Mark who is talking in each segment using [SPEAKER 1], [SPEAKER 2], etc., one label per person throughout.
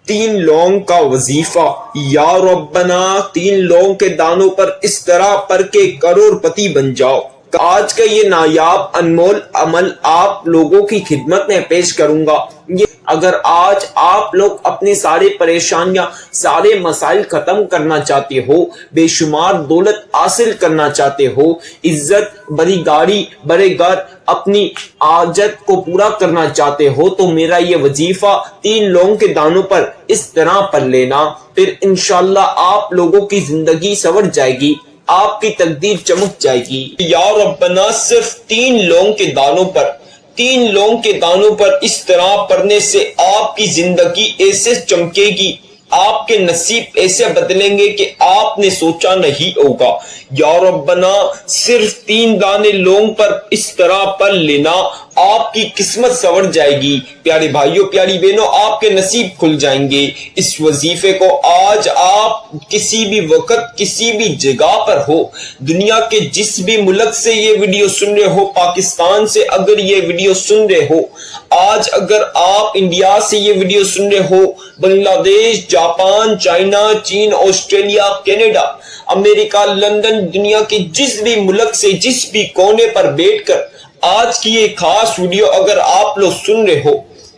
[SPEAKER 1] 3 لونگ کا وظیفہ، یا ربنا 3 لونگ کے دانوں پر اس طرح پڑھ کے کروڑ پتی بن جاؤ۔ آج کا یہ نایاب انمول عمل آپ لوگوں کی خدمت میں پیش کروں گا۔ اگر آج آپ لوگ اپنی ساری پریشانیاں، سارے مسائل ختم کرنا چاہتے ہو، بے شمار دولت حاصل کرنا چاہتے ہو، عزت، بڑی گاڑی، بڑے گھر، اپنی حاجت کو پورا کرنا چاہتے ہو، تو میرا یہ وظیفہ 3 لونگ کے دانوں پر اس طرح پڑھ لینا، پھر انشاءاللہ آپ لوگوں کی زندگی سنور جائے گی، آپ کی تقدیر چمک جائے گی۔ یا ربنا صرف 3 لونگ کے دانوں پر، 3 لونگ کے دانوں پر اس طرح پڑھنے سے آپ کی زندگی ایسے چمکے گی، آپ کے نصیب ایسے بدلیں گے کہ آپ نے سوچا نہیں ہوگا۔ یا ربنا صرف 3 دانے لونگ پر اس طرح پڑھ لینا، آپ کی قسمت سنور جائے گی۔ پیارے بھائیوں، پیاری بہنوں، آپ کے نصیب کھل جائیں گے۔ اس وظیفے کو آج آپ کسی بھی وقت، کسی بھی جگہ پر ہو، دنیا کے جس بھی ملک سے یہ ویڈیو سن رہے ہو، پاکستان سے اگر یہ ویڈیو سن رہے ہو، آج اگر آپ انڈیا سے یہ ویڈیو سن رہے ہو، بنگلہ دیش، جاپان، چائنا، چین، آسٹریلیا، کینیڈا، امریکہ، لندن، دنیا کے جس بھی ملک سے، جس بھی کونے پر بیٹھ کر آج کی یہ خاص ویڈیو اگر آپ لوگ سن رہے ہو،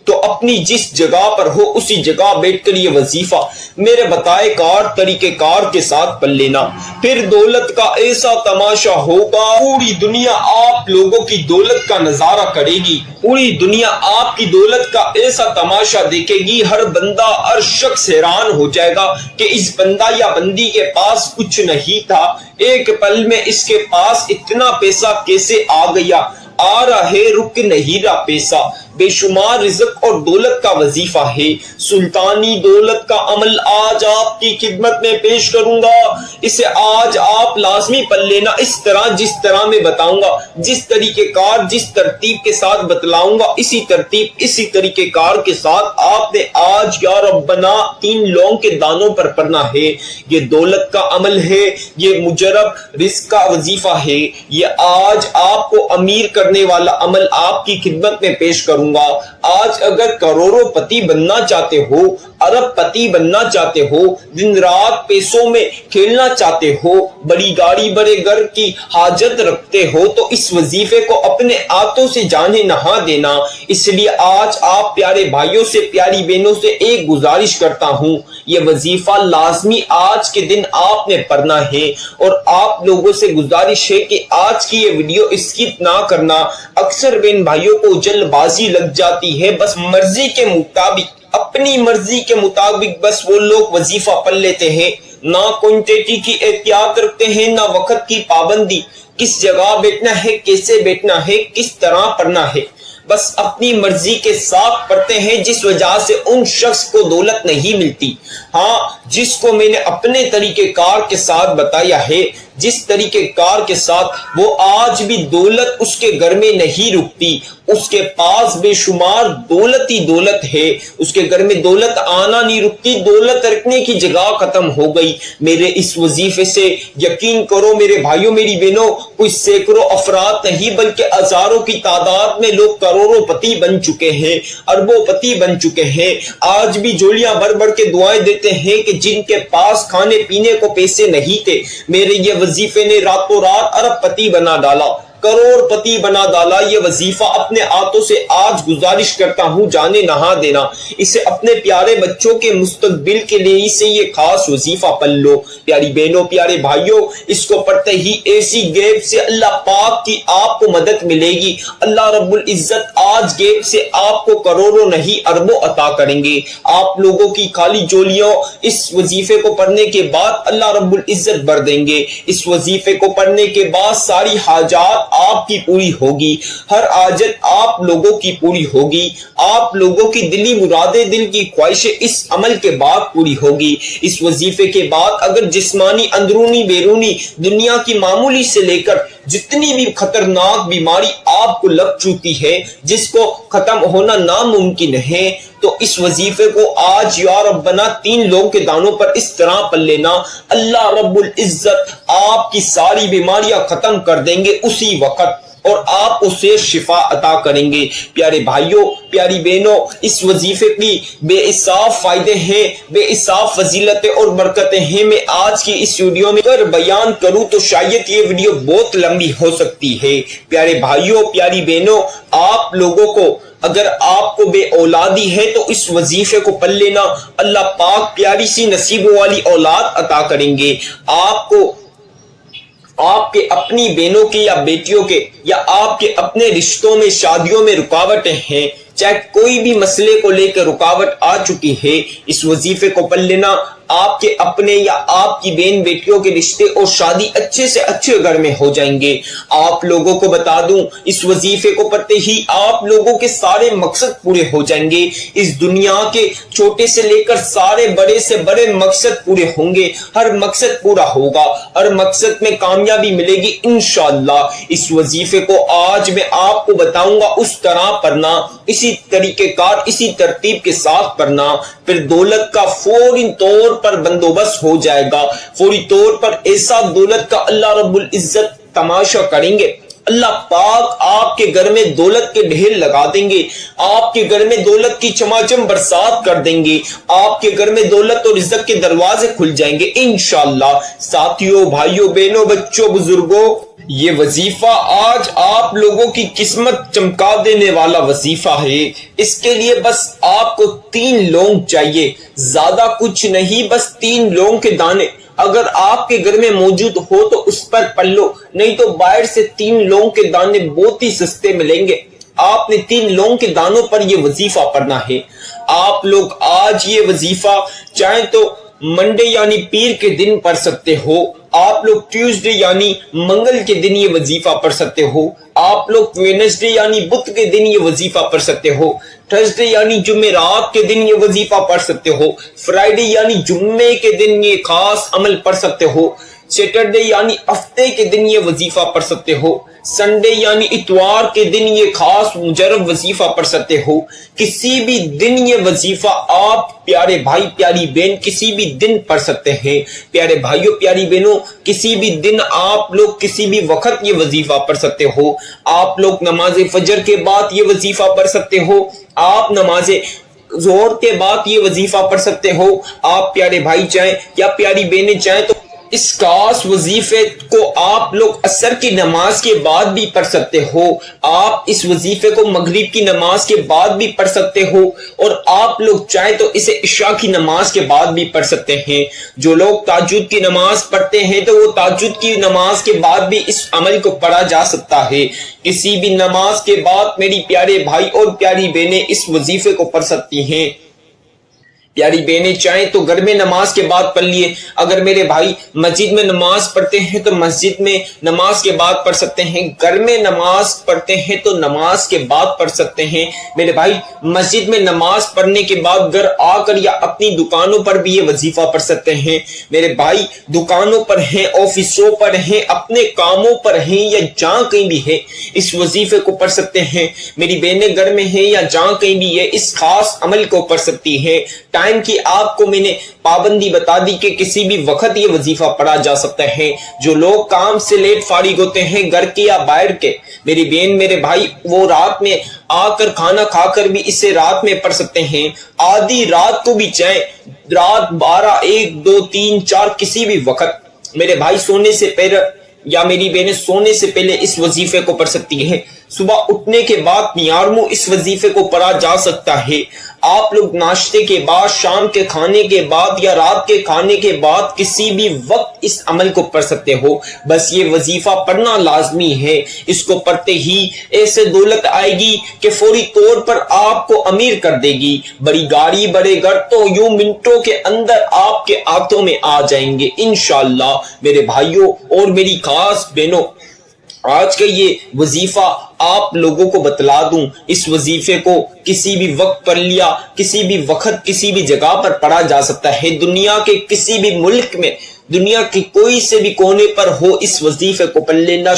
[SPEAKER 1] تو اپنی جس جگہ پر ہو اسی جگہ بیٹھ کر یہ وظیفہ میرے بتائے کار طریقہ کار کے ساتھ پڑھ لینا، پھر دولت کا ایسا تماشا ہوگا، پوری دنیا آپ لوگوں کی دولت کا نظارہ کرے گی، پوری دنیا آپ کی دولت کا ایسا تماشا دیکھے گی، ہر بندہ، ہر شخص حیران ہو جائے گا کہ اس بندہ یا بندی کے پاس کچھ نہیں تھا، ایک پل میں اس کے پاس اتنا پیسہ کیسے آ گیا، آ رہا ہے، رک نہیں رہا پیسہ۔ بے شمار رزق اور دولت کا وظیفہ ہے، سلطانی دولت کا عمل آج آپ کی خدمت میں پیش کروں گا، اسے آج آپ لازمی پڑھ لینا، اس طرح جس طرح میں بتاؤں گا، جس طریقہ کار، جس ترتیب کے ساتھ بتلاؤں گا، اسی ترتیب، اسی طریقہ کار کے ساتھ آپ نے آج یا ربنا 3 لونگ کے دانوں پر پڑھنا ہے۔ یہ دولت کا عمل ہے، یہ مجرب رزق کا وظیفہ ہے، یہ آج آپ کو امیر کرنے والا عمل آپ کی خدمت میں پیش کروں گا۔ آج اگر کروڑوں پتی بننا چاہتے ہو، ارب پتی بننا چاہتے ہو، دن رات پیسوں میں کھیلنا چاہتے ہو، بڑی گاڑی، بڑے گھر کی حاجت رکھتے ہو، تو اس وظیفے کو اپنے ہاتھوں سے جانے نہ دینا۔ اس لیے آج آپ پیارے بھائیوں سے، پیاری بہنوں سے ایک گزارش کرتا ہوں، یہ وظیفہ لازمی آج کے دن آپ نے پڑھنا ہے، اور آپ لوگوں سے گزارش ہے کہ آج کی یہ ویڈیو اسکپ نہ کرنا۔ اکثر بہن بھائیوں کو جلد بازی لگ جاتی ہے، بس مرضی کے مطابق، اپنی مرضی کے مطابق بس وہ لوگ وظیفہ پڑھ لیتے ہیں، نہ کوانٹٹی کی احتیاط رکھتے ہیں، نہ وقت کی پابندی، کس جگہ بیٹھنا ہے، کیسے بیٹھنا ہے، کس طرح پڑھنا ہے، بس اپنی مرضی کے ساتھ پڑھتے ہیں، جس وجہ سے ان شخص کو دولت نہیں ملتی۔ ہاں، جس کو میں نے اپنے طریقہ کار کے ساتھ بتایا ہے، جس طریقہ کار کے ساتھ، وہ آج بھی دولت اس کے گھر میں نہیں رکتی، اس کے پاس بے شمار دولت ہی دولت ہے، اس کے گھر میں دولت آنا نہیں رکتی، دولت رکھنے کی جگہ ختم ہو گئی۔ میرے اس وظیفے سے یقین کرو میرے بھائیوں، میری بہنوں، کوئی سینکڑوں افراد نہیں بلکہ ہزاروں کی تعداد میں لوگ کروڑوں پتی بن چکے ہیں، اربوں پتی بن چکے ہیں، آج بھی جولیاں بھر بھر کے دعائیں دیتے ہیں کہ جن کے پاس کھانے پینے کو پیسے نہیں تھے، میرے یہ وظیفے نے راتوں رات ارب پتی بنا ڈالا، کروڑ پتی بنا ڈالا۔ یہ وظیفہ اپنے ہاتھوں سے آج گزارش کرتا ہوں جانے نہ دینا، اسے اپنے پیارے بچوں کے مستقبل کے لیے اسے یہ خاص وظیفہ پڑھ لو۔ پیاری بہنوں، پیارے بھائیوں، اس کو پڑھتے ہی ایسی غیب سے اللہ پاک کی آپ کو مدد ملے گی، اللہ رب العزت آج غیب سے آپ کو کروڑوں نہیں اربوں عطا کریں گے۔ آپ لوگوں کی خالی جولیوں اس وظیفے کو پڑھنے کے بعد اللہ رب العزت بھر دیں گے۔ اس وظیفے کو پڑھنے کے بعد ساری حاجات آپ کی پوری ہوگی، ہر حاجت آپ لوگوں کی پوری ہوگی، آپ لوگوں کی دلی مرادیں، دل کی خواہشیں اس عمل کے بعد پوری ہوگی۔ اس وظیفے کے بعد اگر جسمانی، اندرونی، بیرونی دنیا کی معمولی سے لے کر جتنی بھی خطرناک بیماری آپ کو لگ چکی ہے، جس کو ختم ہونا ناممکن ہے، تو اس وظیفے کو آج یا ربنا 3 لونگ کے دانوں پر اس طرح پڑھ لینا، اللہ رب العزت آپ کی ساری بیماریاں ختم کر دیں گے اسی وقت۔ اور آپ اسے شفا عطا کریں گے۔ پیارے بھائیوں، پیاری بہنوں، اس وظیفے کی بے حساب فائدے ہیں، بے حساب فضیلتیں اور برکتیں ہیں۔ میں آج کی اس ویڈیو میں اگر بیان کروں تو شاید یہ ویڈیو بہت لمبی ہو سکتی ہے۔ پیارے بھائیوں، پیاری بہنوں، آپ لوگوں کو اگر آپ کو بے اولادی ہے تو اس وظیفے کو پڑھ لینا، اللہ پاک پیاری سی نصیبوں والی اولاد عطا کریں گے۔ آپ کو آپ کے اپنی بہنوں کے یا بیٹیوں کے یا آپ کے اپنے رشتوں میں، شادیوں میں رکاوٹیں ہیں، چاہے کوئی بھی مسئلے کو لے کر رکاوٹ آ چکی ہے، اس وظیفے کو پڑھ لینا، آپ کے اپنے یا آپ کی بہن بیٹیوں کے رشتے اور شادی اچھے سے اچھے گھر میں ہو جائیں گے۔ آپ لوگوں کو بتا دوں، اس وظیفے کو پڑھتے ہی آپ لوگوں کے سارے مقصد پورے ہو جائیں گے۔ اس دنیا کے چھوٹے سے لے کر سارے بڑے سے بڑے مقصد پورے ہوں گے، ہر مقصد پورا ہوگا، ہر مقصد میں کامیابی ملے گی انشاءاللہ۔ اس وظیفے کو آج میں آپ کو بتاؤں گا اس طرح پڑھنا، اسی طریقہ کار، اسی ترتیب کے ساتھ پڑھنا، پھر دولت کا فوری طور پر بندوبست ہو جائے گا۔ فوری طور پر ایسا دولت کا اللہ رب العزت تماشا کریں گے۔ اللہ پاک آپ کے گھر میں دولت کے ڈھیر لگا دیں گے، آپ کے گھر میں دولت کی چماچم برسات کر دیں گے، آپ کے گھر میں دولت اور عزت کے دروازے کھل جائیں گے انشاءاللہ۔ ساتھیوں، بھائیوں، بہنوں، بچوں، بزرگوں، یہ وظیفہ آج آپ لوگوں کی قسمت چمکا دینے والا وظیفہ ہے۔ اس کے لیے بس آپ کو 3 لونگ چاہیے، زیادہ کچھ نہیں، بس 3 لونگ کے دانے اگر آپ کے گھر میں موجود ہو تو اس پر پڑھ لو، نہیں تو باہر سے 3 لونگ کے دانے بہت ہی سستے ملیں گے۔ آپ نے 3 لونگ کے دانوں پر یہ وظیفہ پڑھنا ہے۔ آپ لوگ آج یہ وظیفہ چاہیں تو منڈے یعنی پیر کے دن پڑھ سکتے ہو، آپ لوگ ٹیوزڈے یعنی منگل کے دن یہ وظیفہ پڑھ سکتے ہو، آپ لوگ وینسڈے یعنی بدھ کے دن یہ وظیفہ پڑھ سکتے ہو، تھرسڈے یعنی جمعرات کے دن یہ وظیفہ پڑھ سکتے ہو، فرائیڈے یعنی جمعے کے دن یہ خاص عمل پڑھ سکتے ہو، سیٹرڈے یعنی ہفتے کے دن یہ وظیفہ پڑھ سکتے ہو، سنڈے یعنی اتوار کے دن یہ خاص مجرب وظیفہ پڑھ سکتے ہو۔ کسی بھی دن یہ وظیفہ آپ پیارے بھائی، پیاری بہن، کسی بھی دن پڑھ سکتے ہیں۔ پیارے بھائیوں، پیاری بہنوں، کسی بھی دن آپ لوگ کسی بھی وقت یہ وظیفہ پڑھ سکتے ہو۔ آپ لوگ نماز فجر کے بعد یہ وظیفہ پڑھ سکتے ہو، آپ نماز ظہر کے بعد یہ وظیفہ پڑھ سکتے ہو، آپ پیارے بھائی چاہیں یا پیاری بہنیں چاہیں تو اس خاص وظیفے کو آپ لوگ عصر کی نماز کے بعد بھی پڑھ سکتے ہو، آپ اس وظیفے کو مغرب کی نماز کے بعد بھی پڑھ سکتے ہو، اور آپ لوگ چاہیں تو اسے عشاء کی نماز کے بعد بھی پڑھ سکتے ہیں۔ جو لوگ تہجد کی نماز پڑھتے ہیں تو وہ تہجد کی نماز کے بعد بھی اس عمل کو پڑھا جا سکتا ہے۔ کسی بھی نماز کے بعد میری پیارے بھائی اور پیاری بہنیں اس وظیفے کو پڑھ سکتی ہیں۔ پیاری بہنیں چاہیں تو گھر میں نماز کے بعد پڑھ لیے، اگر میرے بھائی مسجد میں نماز پڑھتے ہیں تو مسجد میں نماز کے بعد پڑھ سکتے ہیں، گھر میں نماز پڑھتے ہیں تو نماز کے بعد پڑھ سکتے ہیں۔ میرے بھائی مسجد میں نماز پڑھنے کے بعد گھر آ کر یا اپنی دکانوں پر بھی یہ وظیفہ پڑھ سکتے ہیں۔ میرے بھائی دکانوں پر ہیں، آفسوں پر ہیں، اپنے کاموں پر ہیں یا جہاں کہیں بھی ہے، اس وظیفے کو پڑھ سکتے ہیں۔ میری بہنیں گھر میں ہیں یا جہاں کہیں بھی ہے، اس خاص عمل کو پڑھ سکتی ہے۔ ٹائم کی آپ کو میں نے پابندی بتا دی کہ کسی بھی وقت یہ وظیفہ پڑھا جا سکتا ہے۔ جو لوگ کام سے لیٹ فارغ ہوتے ہیں، گھر کے یا باہر کے، میری بہن میرے بھائی، وہ رات میں آ کر کھانا کھا کر بھی اسے رات میں پڑھ سکتے ہیں، آدھی رات کو بھی چاہیں، رات 12، 1، 2، 3، 4 کسی بھی وقت میرے بھائی سونے سے پہلے یا میری بہنیں سونے سے پہلے اس وظیفے کو پڑھ سکتی ہے۔ صبح اٹھنے کے بعد نیارمو اس وظیفے کو پڑھا جا سکتا ہے۔ آپ لوگ ناشتے کے بعد، شام کے کھانے کے بعد یا رات کے کھانے کے بعد کسی بھی وقت اس عمل کو پڑھ سکتے ہو، بس یہ وظیفہ پڑھنا لازمی ہے۔ اس کو پڑھتے ہی ایسے دولت آئے گی کہ فوری طور پر آپ کو امیر کر دے گی۔ بڑی گاڑی، بڑے گھر تو یوں منٹوں کے اندر آپ کے ہاتھوں میں آ جائیں گے انشاءاللہ۔ میرے بھائیوں اور میری خاص بہنوں، آج کا یہ وظیفہ آپ لوگوں کو بتلا دوں، اس وظیفے کو کسی بھی وقت پڑھ لیا، کسی بھی وقت کسی بھی جگہ پر پڑھا جا سکتا ہے۔ دنیا کے کسی بھی ملک میں، دنیا کی کوئی سے بھی کونے پر ہو، اس وظیفے کو پڑھ لینا،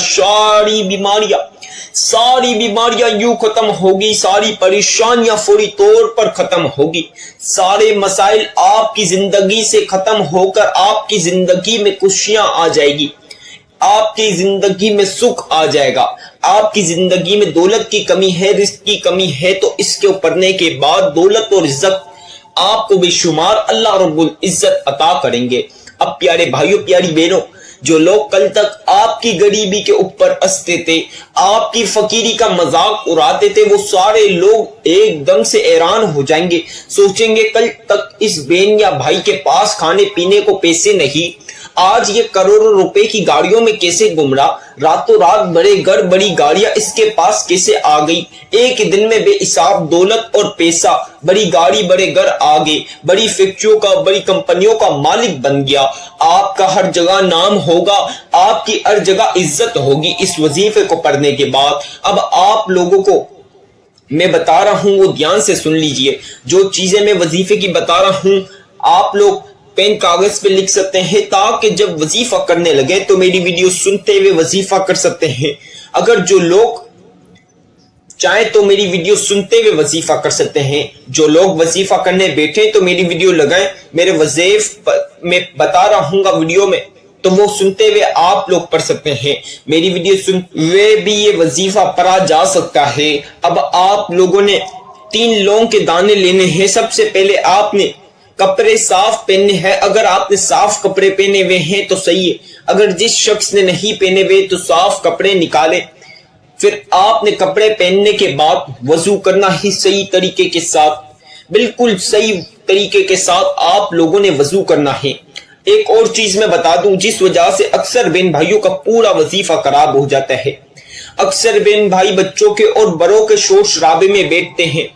[SPEAKER 1] ساری بیماریاں یوں ختم ہوگی، ساری پریشانیاں فوری طور پر ختم ہوگی، سارے مسائل آپ کی زندگی سے ختم ہو کر آپ کی زندگی میں خوشیاں آ جائے گی، آپ کی زندگی میں سکھ آ جائے گا، آپ کی زندگی میں دولت کی کمی ہے، رزق کی کمی ہے، تو اس کے پڑھنے کے بعد دولت اور عزت آپ کو بے شمار اللہ رب العزت عطا کریں گے۔ اب پیارے بھائیوں، پیاری بہنوں، جو لوگ کل تک آپ کی غریبی کے اوپر ہنستے تھے، آپ کی فقیری کا مذاق اڑاتے تھے، وہ سارے لوگ ایک دم سے حیران ہو جائیں گے، سوچیں گے کل تک اس بہن یا بھائی کے پاس کھانے پینے کو پیسے نہیں، آج یہ کروڑوں روپے کی گاڑیوں میں کیسے گھوم رہا، راتوں رات بڑے گھر بڑی گاڑیاں اس کے پاس کیسے آ گئی، ایک دن میں بے حساب دولت اور پیسہ، بڑی گاڑی بڑے گھر آ گئے، بڑی فیکٹریوں کا، بڑی کمپنیوں کا مالک بن گیا، آپ کا ہر جگہ نام ہوگا، آپ کی ہر جگہ عزت ہوگی اس وظیفے کو پڑھنے کے بعد۔ اب آپ لوگوں کو میں بتا رہا ہوں وہ دھیان سے سن لیجئے، جو چیزیں میں وظیفے کی بتا رہا ہوں آپ لوگ پین کاغذ پہ لکھ سکتے ہیں، تاکہ جب وظیفہ کرنے لگے تو میری ویڈیو سنتے ہوئے وظیفہ کر سکتے ہیں۔ اگر جو لوگ چاہیں تو میری ویڈیو سنتے ہوئے وظیفہ کر سکتے ہیں، جو لوگ وظیفہ کرنے بیٹھے تو میری ویڈیو لگائیں، میرے وظیفہ میں بتا رہا ہوں گا ویڈیو میں، تو وہ سنتے ہوئے آپ لوگ پڑھ سکتے ہیں، میری ویڈیو سنتے ہوئے بھی یہ وظیفہ پڑھا جا سکتا ہے۔ اب آپ لوگوں نے 3 لونگ کے دانے لینے ہیں۔ سب سے پہلے آپ نے کپڑے صاف پہننے ہیں، اگر آپ نے صاف کپڑے پہنے ہوئے ہیں تو صحیح ہے، اگر جس شخص نے نہیں پہنے ہوئے تو صاف کپڑے نکالے۔ پھر آپ نے کپڑے پہننے کے بعد وضو کرنا ہی صحیح طریقے کے ساتھ، بالکل صحیح طریقے کے ساتھ آپ لوگوں نے وضو کرنا ہے۔ ایک اور چیز میں بتا دوں جس وجہ سے اکثر بہن بھائیوں کا پورا وظیفہ خراب ہو جاتا ہے، اکثر بہن بھائی بچوں کے اور بڑوں کے شور شرابے میں بیٹھتے ہیں،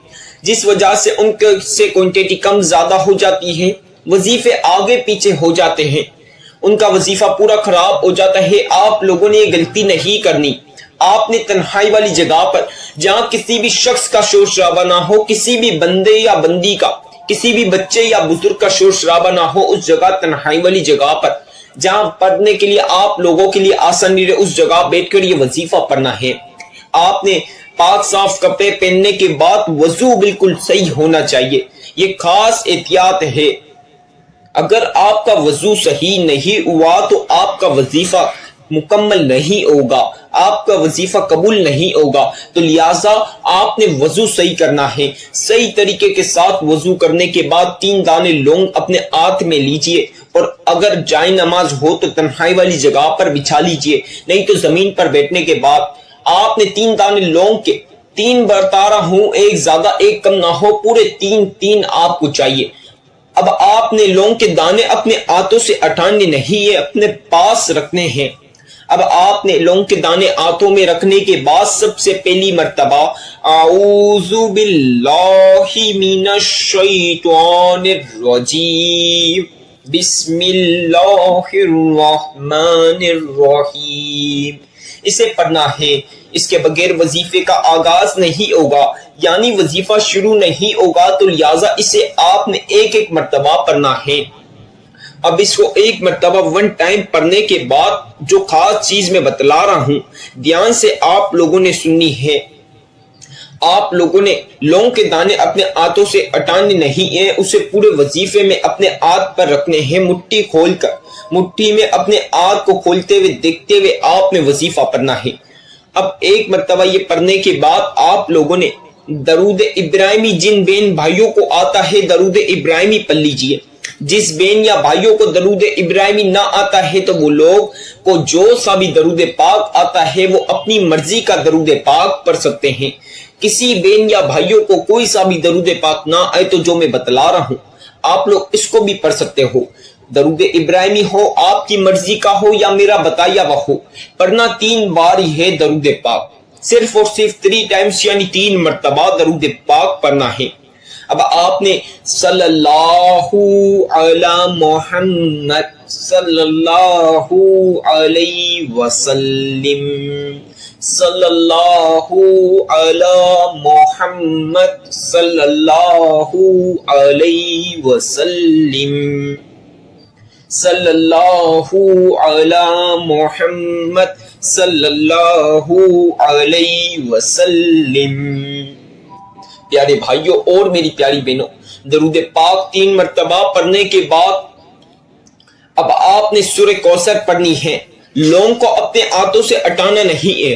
[SPEAKER 1] جس وجہ سے ان سے کوانٹٹی کم زیادہ ہو جاتی ہے، وظیفے آگے پیچھے ہو جاتے ہیں، ان کا وظیفہ پورا خراب ہو جاتا ہے۔ آپ لوگوں نے یہ غلطی نہیں کرنی، آپ نے تنہائی والی جگہ پر جہاں کسی بھی شخص کا شور شرابہ نہ ہو، کسی بھی بندے یا بندی کا، کسی بھی بچے یا بزرگ کا شور شرابہ نہ ہو، اس جگہ تنہائی والی جگہ پر جہاں پڑھنے کے لیے آپ لوگوں کے لیے آسانی رہے، اس جگہ بیٹھ کر یہ وظیفہ پڑھنا ہے۔ آپ نے پاک صاف کپڑے پہننے کے بعد وضو بالکل صحیح ہونا چاہیے، یہ خاص احتیاط ہے۔ اگر آپ کا وضو صحیح نہیں ہوا تو آپ کا وظیفہ مکمل نہیں ہوگا، آپ کا وظیفہ قبول نہیں ہوگا، تو لہٰذا آپ نے وضو صحیح کرنا ہے۔ صحیح طریقے کے ساتھ وضو کرنے کے بعد 3 دانے لونگ اپنے ہاتھ میں لیجئے، اور اگر جائے نماز ہو تو تنہائی والی جگہ پر بچھا لیجئے، نہیں تو زمین پر بیٹھنے کے بعد آپ نے 3 دانے لونگ کے 3 بتا رہا ہوں، ایک زیادہ ایک کم نہ ہو، پورے 3 آپ کو چاہیے۔ اب آپ نے لونگ کے دانے اپنے ہاتھوں سے ہٹانے نہیں ہے، اپنے پاس رکھنے ہیں۔ اب آپ نے لونگ کے دانے ہاتھوں میں رکھنے کے بعد سب سے پہلی مرتبہ اعوذ باللہ من الشیطان الرجیم بسم اللہ الرحمن الرحیم اسے پڑھنا ہے۔ اس کے بغیر وظیفے کا آغاز نہیں ہوگا، یعنی وظیفہ شروع نہیں ہوگا، تو لہٰذا اسے آپ نے ایک مرتبہ پڑھنا ہے۔ اب اس کو ایک مرتبہ 1 ٹائم پڑھنے کے بعد جو خاص چیز میں بتلا رہا ہوں دھیان سے آپ لوگوں نے سننی ہے۔ آپ لوگوں نے لونگ کے دانے اپنے ہاتھوں سے ہٹانے نہیں ہیں، اسے پورے وظیفے میں اپنے ہاتھ پر رکھنے ہیں، مٹھی کھول کر، مٹھی میں اپنے ہاتھ کو کھولتے ہوئے دیکھتے ہوئے آپ نے وظیفہ پڑھنا ہے۔ اب ایک مرتبہ یہ پڑھنے کے بعد آپ لوگوں نے درود ابراہیمی، جن بہن بھائیوں کو آتا ہے درود ابراہیمی پڑھ لیجئے۔ جس بہن یا بھائیوں کو درود ابراہیمی نہ آتا ہے تو وہ لوگ کو جو سا بھی درود پاک آتا ہے وہ اپنی مرضی کا درود پاک پڑھ سکتے ہیں۔ کسی بہن یا بھائیوں کو کوئی سا بھی درود پاک نہ آئے تو جو میں بتلا رہا ہوں آپ لوگ اس کو بھی پڑھ سکتے ہو، درود ابراہیمی ہو، آپ کی مرضی کا ہو یا میرا بتایا ہوا ہو، پڑھنا 3 بار ہی ہے درود پاک، صرف اور صرف 3 ٹائمز یعنی 3 مرتبہ درود پاک پڑھنا ہے۔ اب آپ نے صلی اللہ علی محمد صلی اللہ علیہ وسلم، صلی اللہ علی محمد صلی اللہ علیہ وسلم، صلی اللہ علی محمد صلی اللہ علیہ وسلم۔ پیارے بھائیوں اور میری پیاری بہنوں، درود پاک 3 مرتبہ پڑھنے کے بعد اب آپ نے سورہ کوثر پڑھنی ہے۔ لونگ کو اپنے ہاتھوں سے ہٹانا نہیں ہے،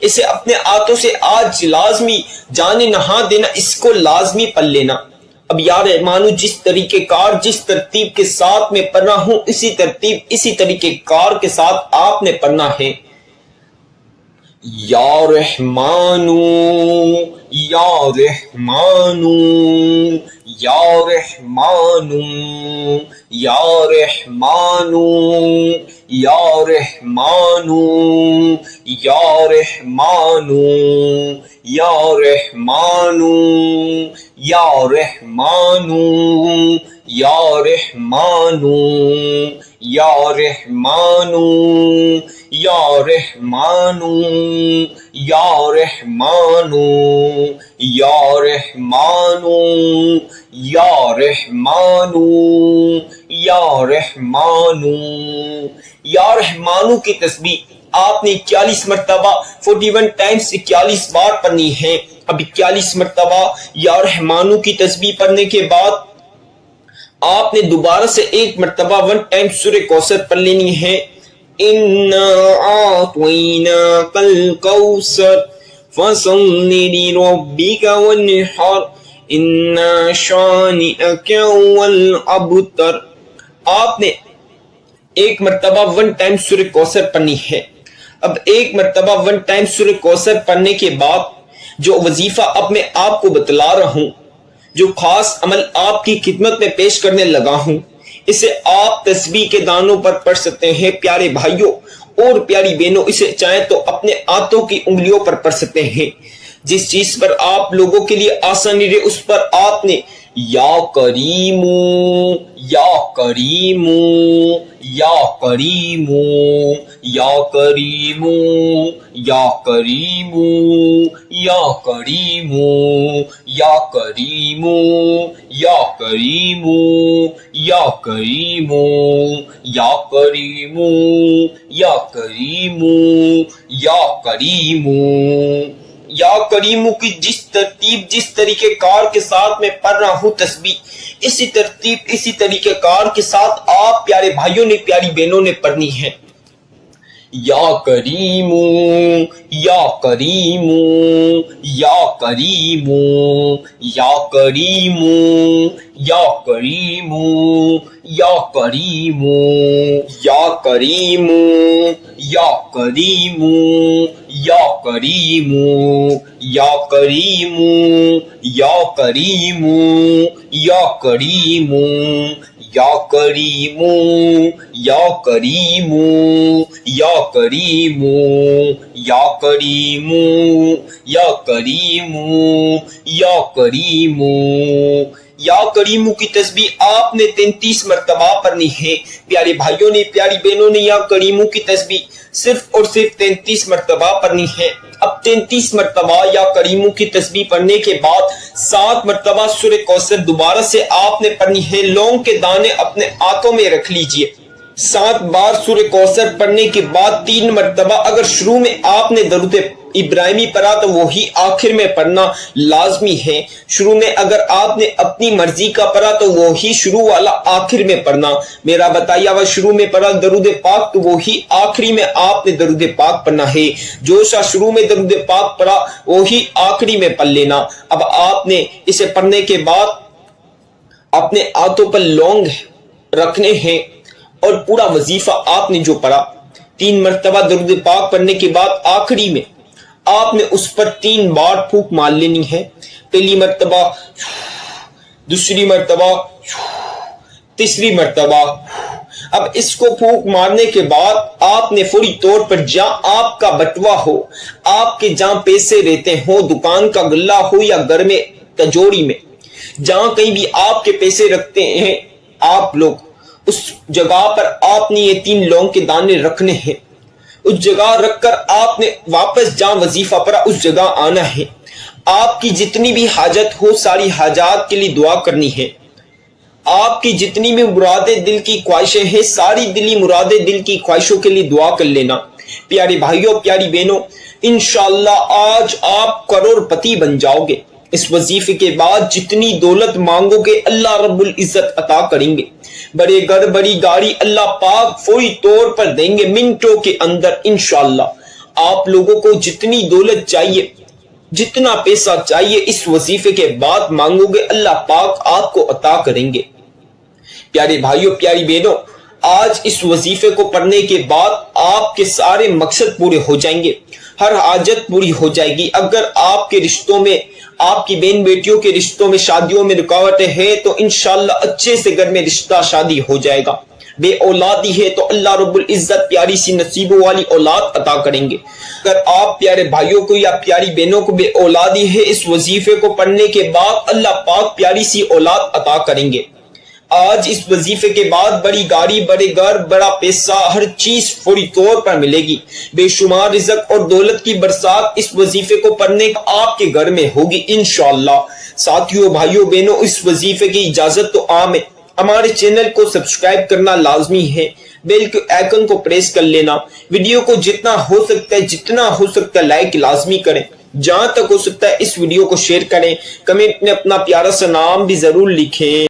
[SPEAKER 1] اسے اپنے ہاتھوں سے آج لازمی جانے نہا دینا، اس کو لازمی پڑھ لینا۔ اب یا رحمانو جس طریقے کار جس ترتیب کے ساتھ میں پڑھنا ہوں اسی ترتیب اسی طریقے کار کے ساتھ آپ نے پڑھنا ہے۔ یا رحمانو یا رحمانو یا رحمانو یا رحمانو یا رحمانو یا رحمانو یا رحمانو یا رحمانو یا رحمانو یا رحمانو یا رحمانو یا رحمانو یا رحمانو یا رحمانو یا رحمانو یا رحمانو کی تسبیح آپ نے 41 مرتبہ 41 ٹائمز 41 بار پڑھنی ہے۔ اب 41 مرتبہ یا رحمانو کی تسبیح پڑھنے کے بعد آپ نے دوبارہ سے ایک مرتبہ 1 ٹائم سورہ کوثر پڑھ لینی ہے۔ اِنَّا أَعْطَيْنَاكَ الْكَوْثَرَ فَصَلِّ لِرَبِّكَ وَانْحَرْ إِنَّ شَانِئَكَ هُوَ الْأَبْتَرُ۔ آپ نے ایک مرتبہ 1 ٹائم سورہ کوثر پڑھنی ہے۔ اب ایک مرتبہ 1 ٹائم سورہ کوثر پڑھنے کے بعد جو وظیفہ اب میں آپ کو بتلا رہا ہوں، جو خاص عمل آپ کی خدمت میں پیش کرنے لگا ہوں، اسے آپ تسبیح کے دانوں پر پڑھ سکتے ہیں پیارے بھائیوں اور پیاری بہنوں۔ اسے چاہیں تو اپنے ہاتھوں کی انگلیوں پر پڑھ سکتے ہیں۔ جس چیز پر آپ لوگوں کے لیے آسانی رہے اس پر آپ نے یا کریمو یا کریمو یا کریمو یا کریمو یا کریمو یا کریمو یا کریمو یا کریمو یا کریمو یا کریمو یا کریمو یا کریمو یا کریمو کی جس ترتیب جس طریقے کار کے ساتھ میں پڑھ رہا ہوں تسبیح اسی ترتیب اسی طریقے کار کے ساتھ آپ پیارے بھائیوں نے پیاری بہنوں نے پڑھنی ہے۔ یا کریمو یا کریمو یا کریمو یا کریمو یا کریمو یا کریمو یا کریمو یا کریمو یا کریمو یا کریمو یا کریمو یا کریمو یا کریمو یا کریمو یا کریمو یا کریمو یا کریمو یا کریمو یا کریمو کی تسبیح آپ نے 33 مرتبہ پڑھنی ہے۔ پیارے بھائیوں نے پیاری بہنوں نے یا کریمو کی تسبیح صرف اور صرف 33 مرتبہ پڑھنی ہے۔ اب 33 مرتبہ یا کریمو کی تسبیح پڑھنے کے بعد 7 مرتبہ سورہ کوثر دوبارہ سے آپ نے پڑھنی ہے۔ لونگ کے دانے اپنے ہاتھوں میں رکھ لیجئے۔ 7 بار سورہ کوثر پڑھنے کے بعد 3 مرتبہ اگر شروع میں آپ نے درود ابراہیمی پڑھا تو وہی آخر میں پڑھنا لازمی ہے۔ شروع میں اگر آپ نے اپنی مرضی کا پڑھا تو وہی شروع والا آخر میں پڑھنا۔ میرا بتایا ہوا شروع میں پڑھا درود پاک تو وہی آخری میں آپ نے درود پاک پڑھنا ہے۔ جو سا شروع میں درود پاک پڑھا وہی آخری میں پڑھ لینا۔ اب آپ نے اسے پڑھنے کے بعد اپنے ہاتھوں پر لونگ رکھنے ہیں اور پورا وظیفہ آپ نے جو پڑھا 3 مرتبہ درود پاک پڑھنے کے بعد آخری میں آپ نے اس پر 3 بار پھونک مار لینی ہے۔ پہلی مرتبہ، دوسری مرتبہ، تیسری مرتبہ۔ اب اس کو پھونک مارنے کے بعد آپ نے فوری طور پر جہاں آپ کا بٹوا ہو، آپ کے جہاں پیسے رہتے ہوں، دکان کا گلہ ہو یا گھر میں تجوری میں، جہاں کہیں بھی آپ کے پیسے رکھتے ہیں آپ لوگ، اس جگہ پر آپ نے یہ 3 لونگ کے دانے رکھنے ہیں۔ اس جگہ رکھ کر آپ نے واپس جہاں وظیفہ پڑھا اس جگہ آنا ہے۔ آپ کی جتنی بھی حاجت ہو ساری حاجات کے لیے دعا کرنی ہے۔ آپ کی جتنی بھی مرادیں دل کی خواہشیں ہیں ساری دلی مرادیں دل کی خواہشوں کے لیے دعا کر لینا۔ پیارے بھائیوں پیاری بہنوں، انشاءاللہ آج آپ کروڑ پتی بن جاؤ گے۔ اس وظیفے کے بعد جتنی دولت مانگو گے اللہ رب العزت عطا کریں گے۔ بڑے گھر بڑی گاڑی اللہ پاک فوری طور پر دیں گے منٹوں کے اندر انشاءاللہ۔ آپ لوگوں کو جتنی دولت چاہیے، جتنا پیسہ چاہیے، اس وظیفے کے بعد مانگو گے اللہ پاک آپ کو عطا کریں گے۔ پیارے بھائیوں، پیاری بہنوں، آج اس وظیفے کو پڑھنے کے بعد آپ کے سارے مقصد پورے ہو جائیں گے، ہر حاجت پوری ہو جائے گی۔ اگر آپ کے رشتوں میں، آپ کی بہن بیٹیوں کے رشتوں میں، شادیوں میں رکاوٹیں ہیں تو انشاءاللہ اچھے سے گھر میں رشتہ شادی ہو جائے گا۔ بے اولادی ہے تو اللہ رب العزت پیاری سی نصیبوں والی اولاد عطا کریں گے۔ اگر آپ پیارے بھائیوں کو یا پیاری بہنوں کو بے اولادی ہے، اس وظیفے کو پڑھنے کے بعد اللہ پاک پیاری سی اولاد عطا کریں گے۔ آج اس وظیفے کے بعد بڑی گاڑی، بڑے گھر، بڑا پیسہ، ہر چیز فوری طور پر ملے گی۔ بے شمار رزق اور دولت کی برسات اس وظیفے کو پڑھنے آپ کے گھر میں ہوگی انشاءاللہ۔ ساتھیوں، بھائیوں، بہنوں، اس وظیفے کی اجازت تو عام ہے۔ ہمارے چینل کو سبسکرائب کرنا لازمی ہے، بیل کے آئیکن کو پریس کر لینا، ویڈیو کو جتنا ہو سکتا ہے لائک لازمی کریں، جہاں تک ہو سکتا ہے اس ویڈیو کو شیئر کریں، کمنٹ میں اپنا پیارا سا نام بھی ضرور لکھیں۔